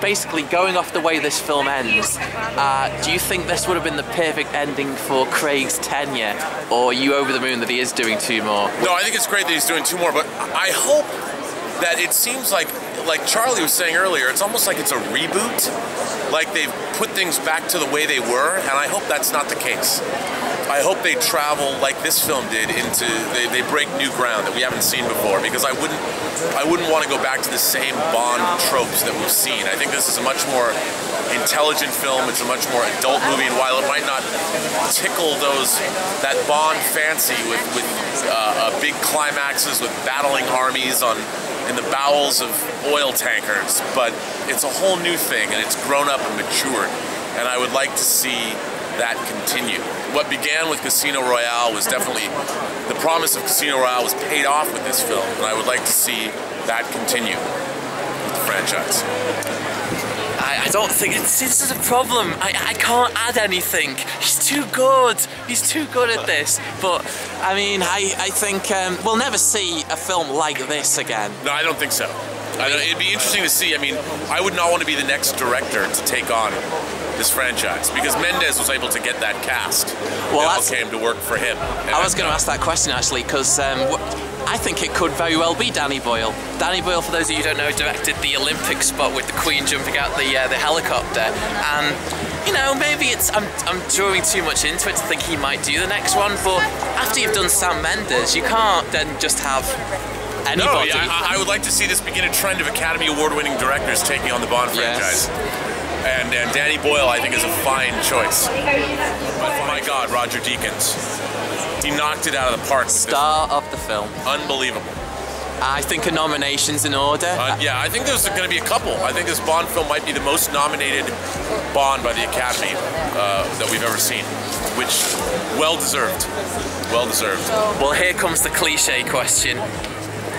basically going off the way this film ends, do you think this would have been the perfect ending for Craig's tenure, or are you over the moon that he is doing 2 more? No, I think it's great that he's doing 2 more, but I hope that it seems like Charlie was saying earlier, it's almost like it's a reboot. Like they've put things back to the way they were, and I hope that's not the case. I hope they travel like this film did into, they break new ground that we haven't seen before, because I wouldn't want to go back to the same Bond tropes that we've seen. I think this is a much more intelligent film, it's a much more adult movie, and while it might not tickle that Bond fancy with big climaxes with battling armies in the bowels of oil tankers, but it's a whole new thing and it's grown up and matured, and I would like to see that continue. What began with Casino Royale was definitely, the promise of Casino Royale was paid off with this film, and I would like to see that continue with the franchise. I don't think this is a problem. I can't add anything. He's too good. He's too good at this. But I mean, I think we'll never see a film like this again. No, I don't think so. It'd be interesting to see. I mean, I would not want to be the next director to take on this franchise, because Mendes was able to get that cast. Well, it all came to work for him. I was going to ask that question actually, because I think it could very well be Danny Boyle. Danny Boyle, for those of you who don't know, directed the Olympic spot with the Queen jumping out the helicopter. And you know, maybe I'm drawing too much into it to think he might do the next one. But after you've done Sam Mendes, you can't then just have anybody. No, yeah, I would like to see this begin a trend of Academy Award-winning directors taking on the Bond franchise. And Danny Boyle, I think, is a fine choice. But my God, Roger Deakins. He knocked it out of the park. Star of the film. Unbelievable. I think a nomination's in order. Yeah, I think there's going to be a couple. I think this Bond film might be the most nominated Bond by the Academy that we've ever seen, which, well-deserved. Well-deserved. Well, here comes the cliche question.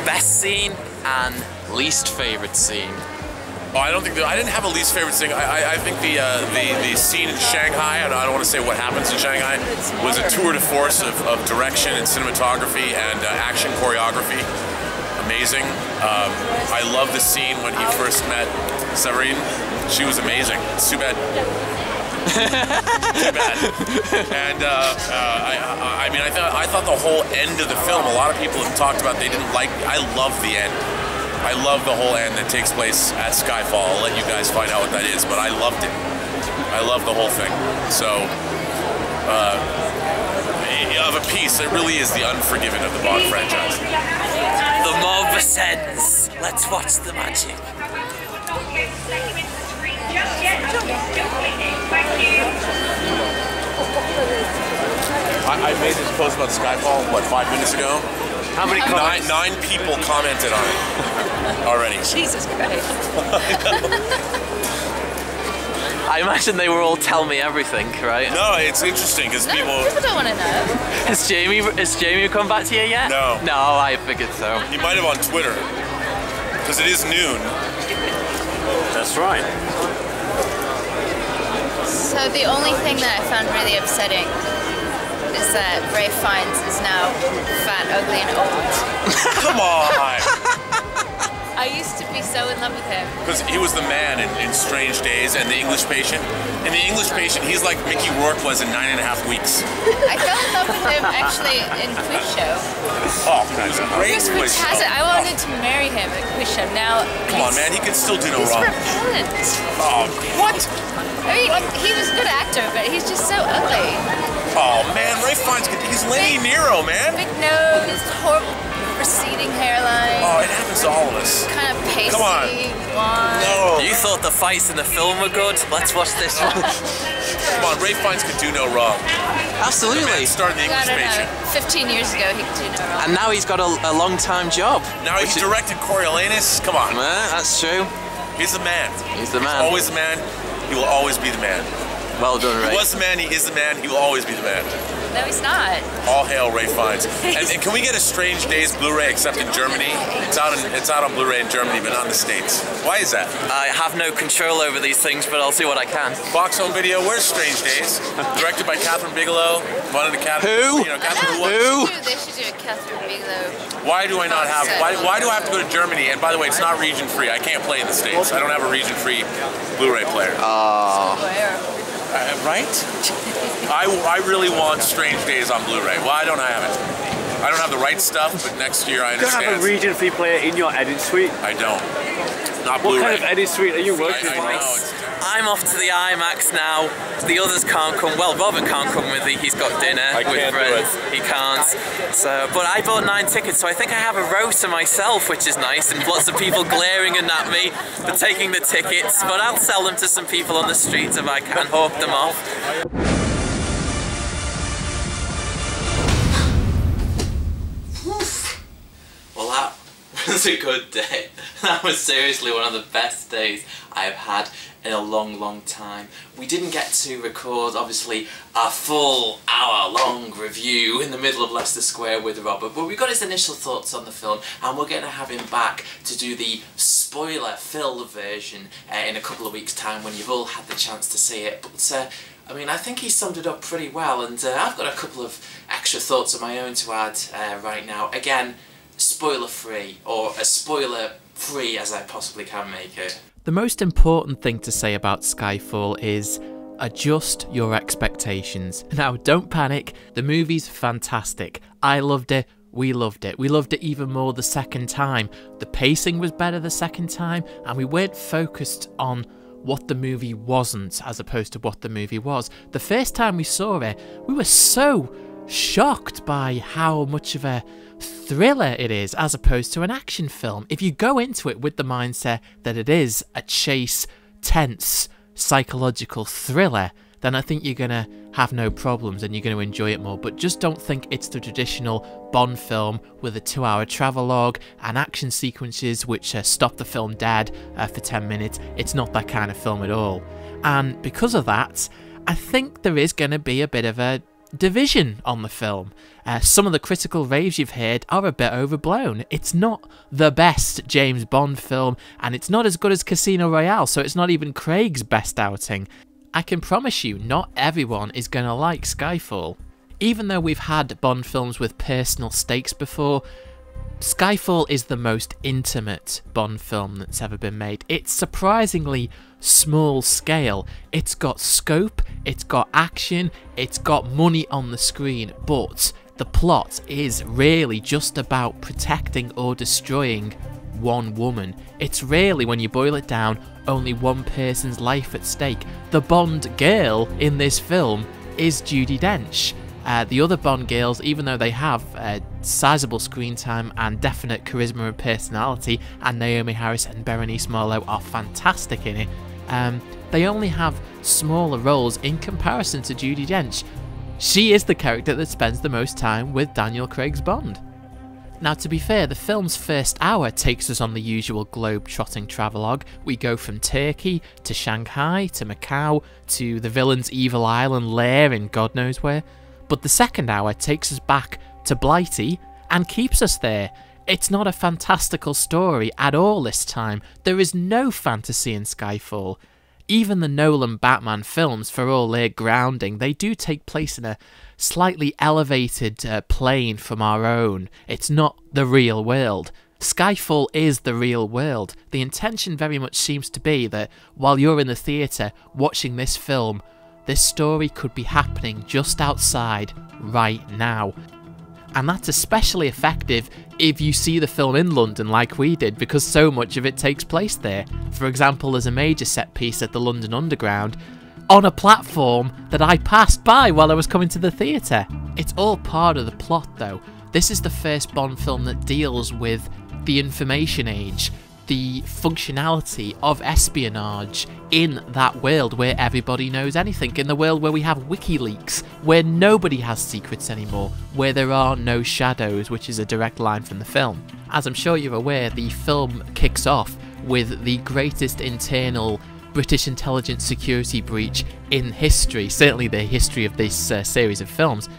Best scene and least favorite scene. Oh, I didn't have a least favorite thing. I think the scene in Shanghai, I don't want to say what happens in Shanghai, was a tour de force of direction and cinematography and action choreography. Amazing. I love the scene when he first met Severine. She was amazing. It's too bad. Too bad. And I mean, I thought the whole end of the film, a lot of people have talked about they didn't like. I love the end. I love the whole end that takes place at Skyfall. I'll let you guys find out what that is, but I loved it. I love the whole thing. So, of a piece, it really is the Unforgiven of the Bond franchise. The mob ascends. Let's watch the magic. I made this post about Skyfall, what, 5 minutes ago? How many comments? Nine people commented on it already. Jesus Christ. I imagine they were all tell me everything, right? No, it's interesting because people don't want to know. Has Jamie come back to you yet? No. No, I figured so. He might have on Twitter, because it is noon. That's right. So the only thing that I found really upsetting is that Ray Fiennes is now fat, ugly, and old. Come on! I used to be so in love with him. Because he was the man in Strange Days and The English Patient. In The English Patient, he's like Mickey Rourke was in 9.5 weeks. I fell in love with him actually in Quiz Show. Oh, he's a great Quiz Show. I wanted to marry him at Quiz Show. Now, come on, man, he can still do no he's wrong. repellent. Oh, what? I mean, he was a good actor, but he's just so ugly. Oh man, Ray Fiennes, he's Lenny Nero, man. Big nose, horrible receding hairline. Oh, it happens to all of us. Kind of pasty. Come on. Blonde. No. You thought the fights in the film were good? Let's watch this one. Come on, Ray Fiennes could do no wrong. Absolutely. Started The English Patient. 15 years ago, he could do no wrong. And now he's got a long-time job. Now he directed Coriolanus. Come on. That's true. He's the man. He's the man. He's always the man. He will always be the man. Well done, Ray. He was the man, he is the man, he will always be the man. No, he's not. All hail Ray Fiennes. And can we get a Strange Days Blu-ray except in Germany? It's out on Blu-ray in Germany, but not in the States. Why is that? I have no control over these things, but I'll see what I can. Box Home Video, where's Strange Days? Directed by Catherine Bigelow. Won an Academy. Who? You know, Catherine Who? They should do a Catherine Bigelow. Why do I not have? Why do I have to go to Germany? And by the way, it's not region free. I can't play in the States. I don't have a region free Blu-ray player. Right? I really want Strange Days on Blu-ray. Why don't I have it? I don't have the right stuff, but next year I understand. You don't have a region-free player in your edit suite? I don't. Not What Blu-ray. kind of edit suite are you working I know. with? I'm off to the IMAX now. The others can't come. Well, Robert can't come with me. He's got dinner with friends. He can't. So, but I bought 9 tickets, so I think I have a row to myself, which is nice. And lots of people glaring at me for taking the tickets. But I'll sell them to some people on the streets if I can hawk them off. Well, that was a good day. That was seriously one of the best days I've had in a long time. We didn't get to record, obviously, a full hour-long review in the middle of Leicester Square with Robert, but we got his initial thoughts on the film, and we're going to have him back to do the spoiler-filled version in a couple of weeks' time when you've all had the chance to see it. But I mean, I think he summed it up pretty well, and I've got a couple of extra thoughts of my own to add right now. Again, spoiler-free, or as spoiler-free as I possibly can make it. The most important thing to say about Skyfall is adjust your expectations. Now, don't panic, the movie's fantastic. I loved it, we loved it. We loved it even more the second time. The pacing was better the second time, and we weren't focused on what the movie wasn't as opposed to what the movie was. The first time we saw it, we were so shocked by how much of a thriller it is as opposed to an action film. If you go into it with the mindset that it is a chase, tense, psychological thriller, then I think you're going to have no problems and you're going to enjoy it more. But just don't think it's the traditional Bond film with a 2-hour travelogue and action sequences which stop the film dead for 10 minutes. It's not that kind of film at all. And because of that, I think there is going to be a bit of a division on the film. Some of the critical raves you've heard are a bit overblown. It's not the best James Bond film, and it's not as good as Casino Royale, so it's not even Craig's best outing. I can promise you, not everyone is going to like Skyfall. Even though we've had Bond films with personal stakes before, Skyfall is the most intimate Bond film that's ever been made. It's surprisingly small scale. It's got scope, it's got action, it's got money on the screen, but the plot is really just about protecting or destroying one woman. It's really, when you boil it down, only one person's life at stake. The Bond girl in this film is Judi Dench. The other Bond girls, even though they have sizable screen time and definite charisma and personality, and Naomi Harris and Berenice Marlowe are fantastic in it, they only have smaller roles in comparison to Judi Dench. She is the character that spends the most time with Daniel Craig's Bond. Now, to be fair, the film's first hour takes us on the usual globe-trotting travelogue. We go from Turkey to Shanghai to Macau to the villain's evil island lair in God knows where. But the second hour takes us back to Blighty and keeps us there. It's not a fantastical story at all this time. There is no fantasy in Skyfall. Even the Nolan Batman films, for all their grounding, they do take place in a slightly elevated plane from our own. It's not the real world. Skyfall is the real world. The intention very much seems to be that while you're in the theatre watching this film, this story could be happening just outside right now. And that's especially effective if you see the film in London like we did, because so much of it takes place there. For example, there's a major set piece at the London Underground on a platform that I passed by while I was coming to the theatre. It's all part of the plot though. This is the first Bond film that deals with the information age, the functionality of espionage in that world where everybody knows anything, in the world where we have WikiLeaks, where nobody has secrets anymore, where there are no shadows, which is a direct line from the film. As I'm sure you're aware, the film kicks off with the greatest internal British intelligence security breach in history, certainly the history of this series of films.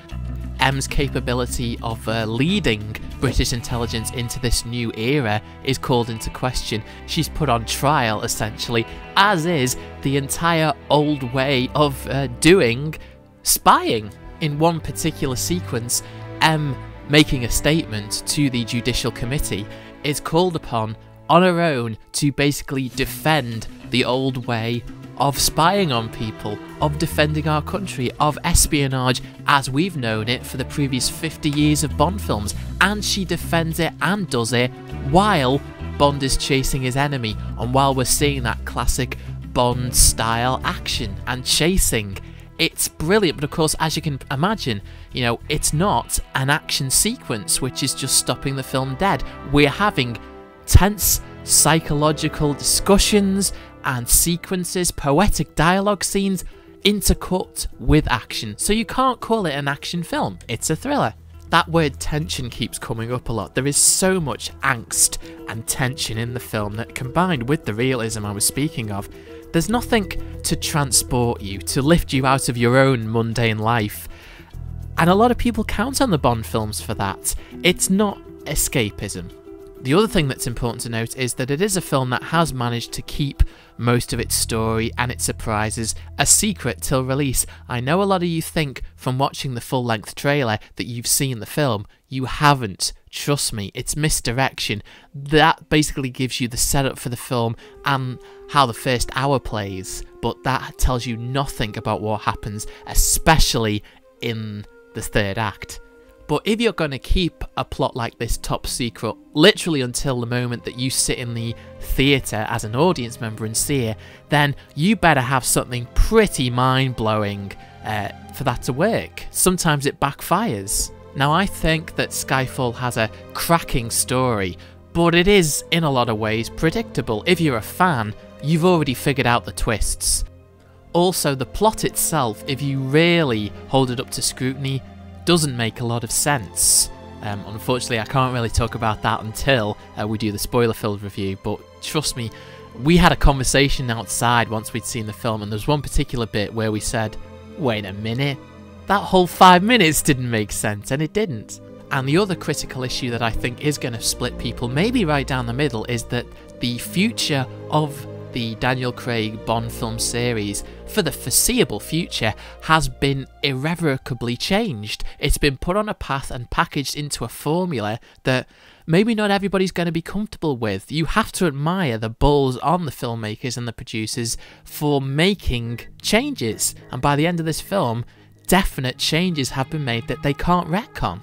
M's capability of leading British intelligence into this new era is called into question. She's put on trial, essentially, as is the entire old way of doing spying. In one particular sequence, M, making a statement to the Judicial Committee, is called upon on her own to basically defend the old way of spying on people, of defending our country, of espionage as we've known it for the previous 50 years of Bond films. And she defends it and does it while Bond is chasing his enemy, and while we're seeing that classic Bond style action and chasing. It's brilliant, but of course, as you can imagine, you know, it's not an action sequence which is just stopping the film dead. We're having tense psychological discussions and sequences, poetic dialogue scenes intercut with action. So you can't call it an action film, it's a thriller. That word tension keeps coming up a lot. There is so much angst and tension in the film that, combined with the realism I was speaking of, there's nothing to transport you, to lift you out of your own mundane life. And a lot of people count on the Bond films for that. It's not escapism. The other thing that's important to note is that it is a film that has managed to keep most of its story and its surprises a secret till release. I know a lot of you think from watching the full-length trailer that you've seen the film. You haven't. Trust me, it's misdirection. That basically gives you the setup for the film and how the first hour plays, but that tells you nothing about what happens, especially in the third act. But if you're going to keep a plot like this top secret, literally until the moment that you sit in the theatre as an audience member and see it, then you better have something pretty mind-blowing for that to work. Sometimes it backfires. Now, I think that Skyfall has a cracking story, but it is, in a lot of ways, predictable. If you're a fan, you've already figured out the twists. Also, the plot itself, if you really hold it up to scrutiny, doesn't make a lot of sense. Unfortunately, I can't really talk about that until we do the spoiler-filled review, but trust me, we had a conversation outside once we'd seen the film, and there's one particular bit where we said, wait a minute, that whole 5 minutes didn't make sense, and it didn't. And the other critical issue that I think is going to split people, maybe right down the middle, is that the future of the Daniel Craig Bond film series, for the foreseeable future, has been irrevocably changed. It's been put on a path and packaged into a formula that maybe not everybody's going to be comfortable with. You have to admire the balls on the filmmakers and the producers for making changes, and by the end of this film, definite changes have been made that they can't retcon.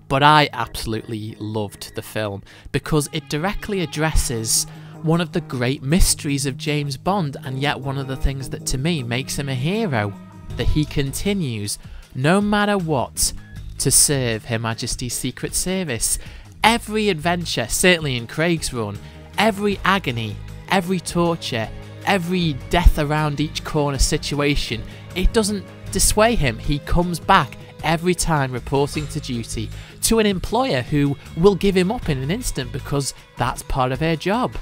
But I absolutely loved the film because it directly addresses one of the great mysteries of James Bond, and yet one of the things that to me makes him a hero, that he continues, no matter what, to serve Her Majesty's Secret Service. Every adventure, certainly in Craig's run, every agony, every torture, every death around each corner situation, it doesn't dissuade him. He comes back every time reporting to duty to an employer who will give him up in an instant because that's part of their job.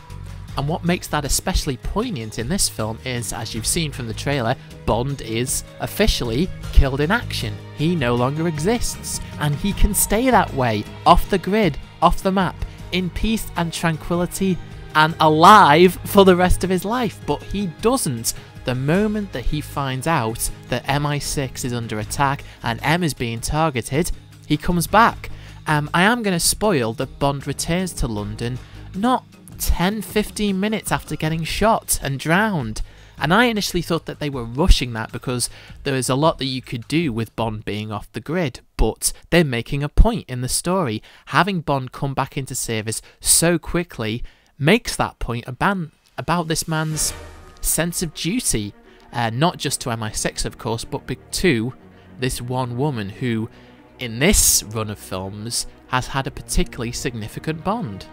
And what makes that especially poignant in this film is, as you've seen from the trailer, Bond is officially killed in action. He no longer exists, and he can stay that way, off the grid, off the map, in peace and tranquility, and alive for the rest of his life. But he doesn't. The moment that he finds out that MI6 is under attack and M is being targeted, he comes back. I am going to spoil that Bond returns to London not 10-15 minutes after getting shot and drowned, and I initially thought that they were rushing that because there is a lot that you could do with Bond being off the grid, but they're making a point in the story. Having Bond come back into service so quickly makes that point about this man's sense of duty, not just to MI6 of course, but to this one woman who in this run of films has had a particularly significant bond.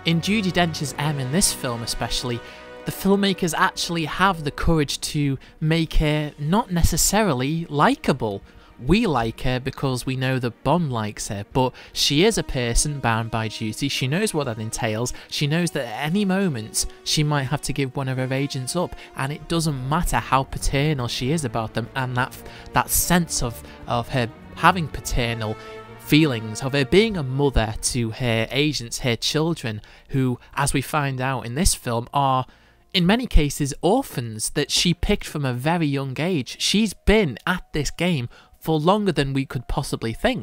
In Judi Dench's M in this film especially, the filmmakers actually have the courage to make her not necessarily likeable. we like her because we know that Bond likes her, but she is a person bound by duty. She knows what that entails. She knows that at any moment she might have to give one of her agents up, and it doesn't matter how paternal she is about them, and that sense of her having paternal feelings, of her being a mother to her agents, her children, who, as we find out in this film, are in many cases orphans that she picked from a very young age. She's been at this game for longer than we could possibly think.